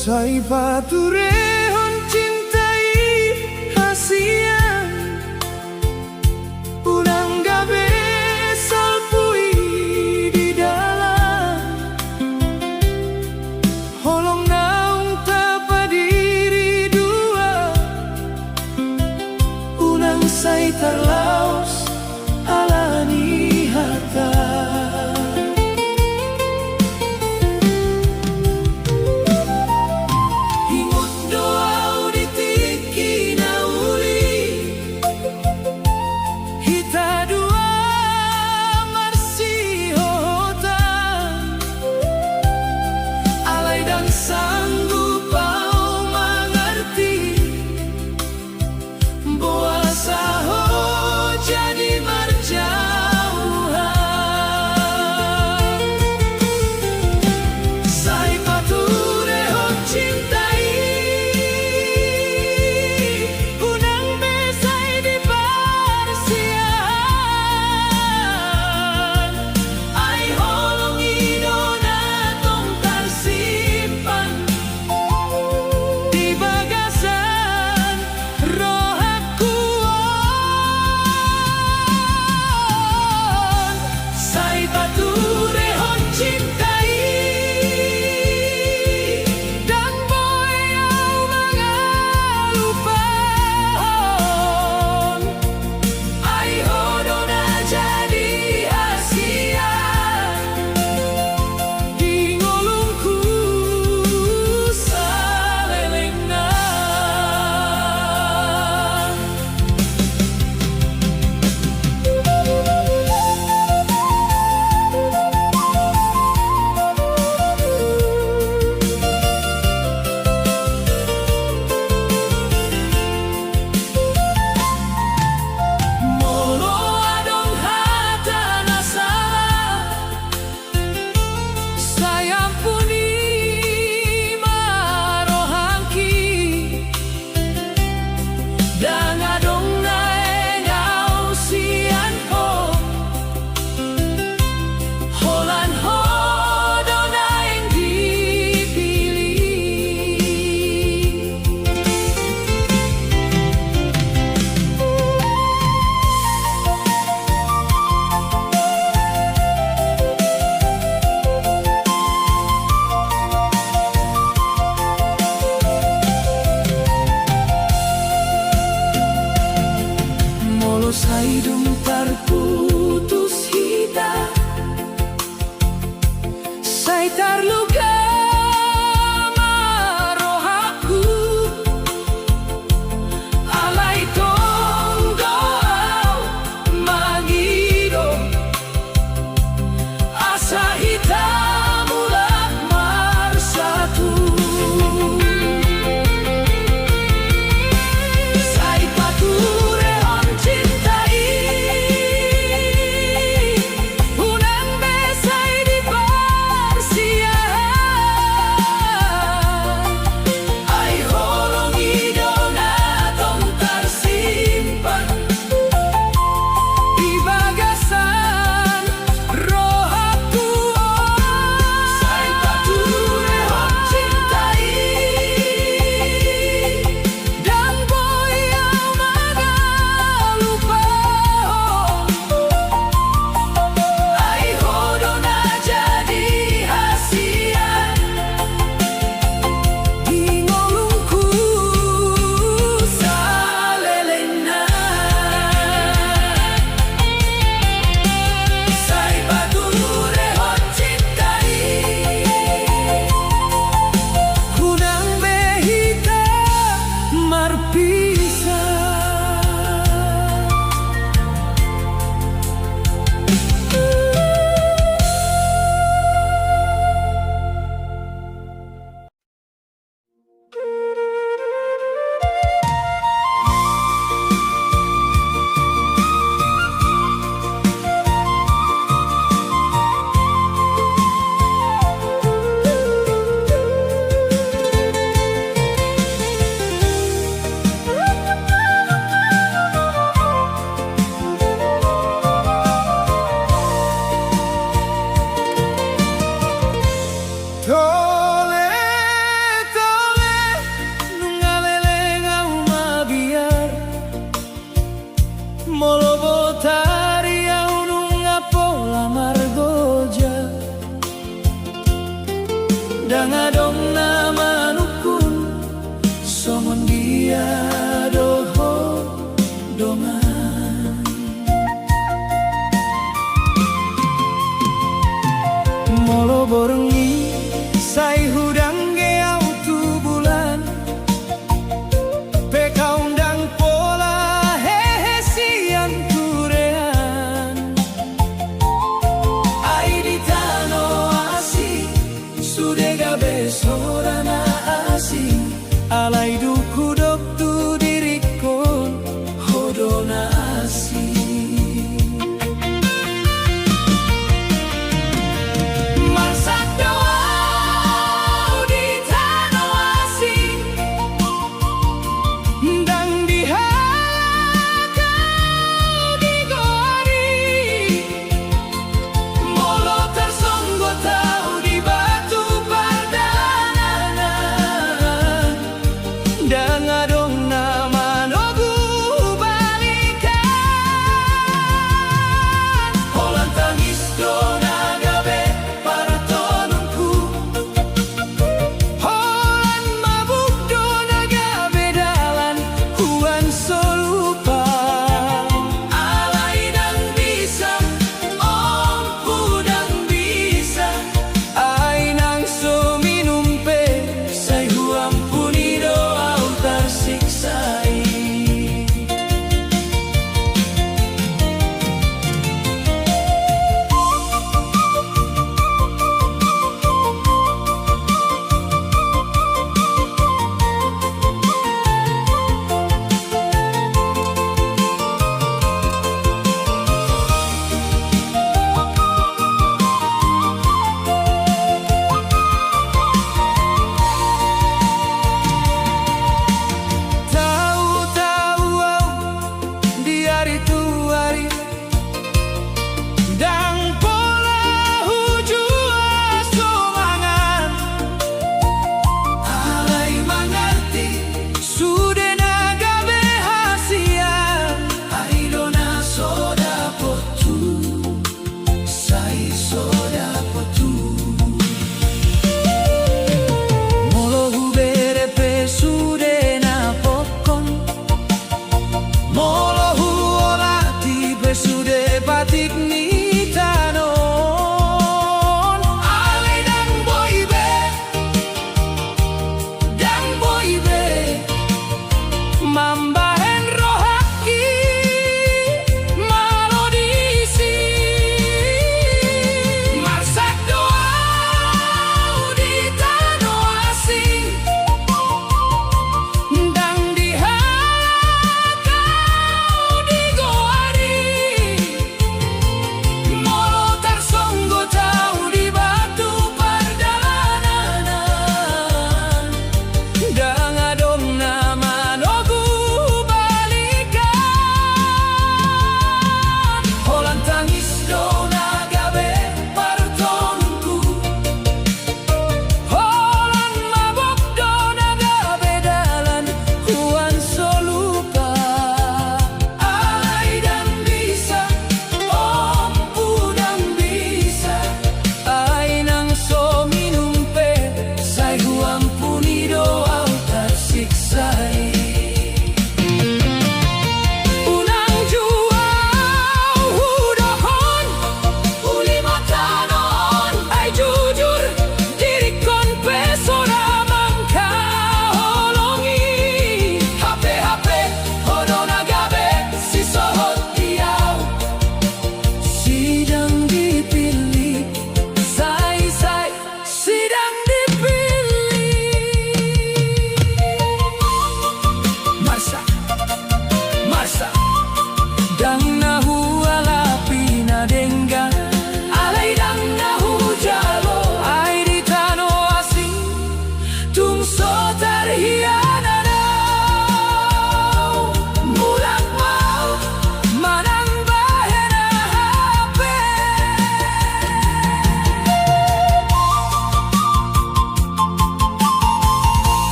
S1: sai paturehon cintai hasian unang gabe salpui di dalam holong naung tapadiri dua unang sai terlaus alani hata ingot terluka marohaku, alai tong doa mangidong asa hitam ulah marsatu. Sai pature on cintai, unang besai di parsia, ai holong idona tong tersimpan di bagasan rohaku. Sai pature on cintai dan boyau magalupa, ai hodona jadi hasian di ngolungku salelena. Sai pature on cintai, kunang behita marpisah. Tole, tole, nungalele ngau mabiar, molo botari au nungapola margoja, dangadong nama nukun, somon dia doho dongan. Molo borengi sai hudang geau tu bulan, pe kaundang pola hehe sian turean, ai di tano asi sudega besorana asi, alai duku dok tu dirikon hodona asi. Marsak doa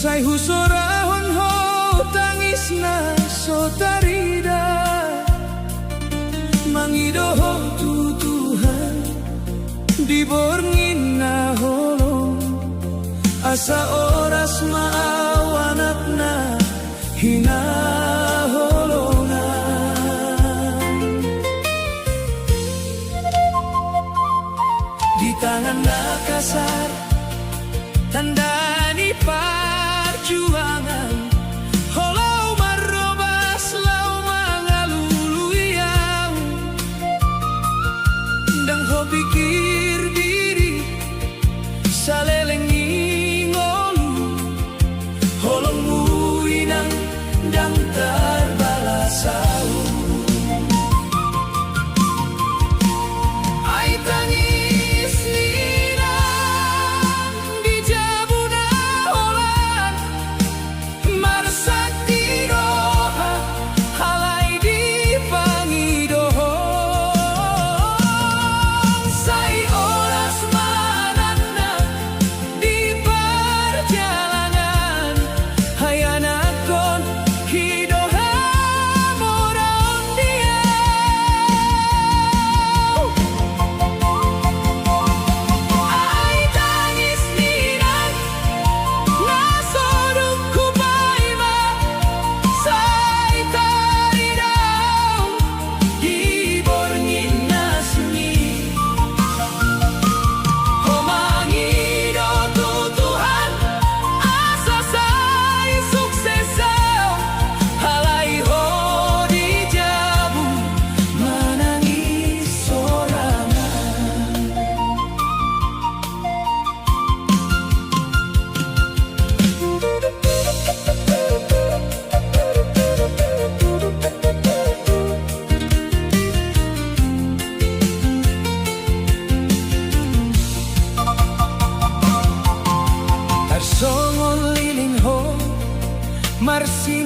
S1: Sai husorahon ho tangis na sotarida mangidoho tutuhan diborngin na holong asa oras maawanak na hinaholongan di tangan nakasar tanda ni perjuangan holau marobas lau mangaluluyang dang ho pikir diri saleleng ngolu holong muinang dang terbalasau ai tangis ninang di jabuna holan marsakti doha halai di pangidohong sai oras manana di perjalanan hayanakon hidoha moraon dia ai tangis ninang nasoruk kupaima sai taridau diborngin nasmi homangido tutuhan asa sai suksesau halai ho di jabu manangis sorangan Tarsongon lilin ho marsi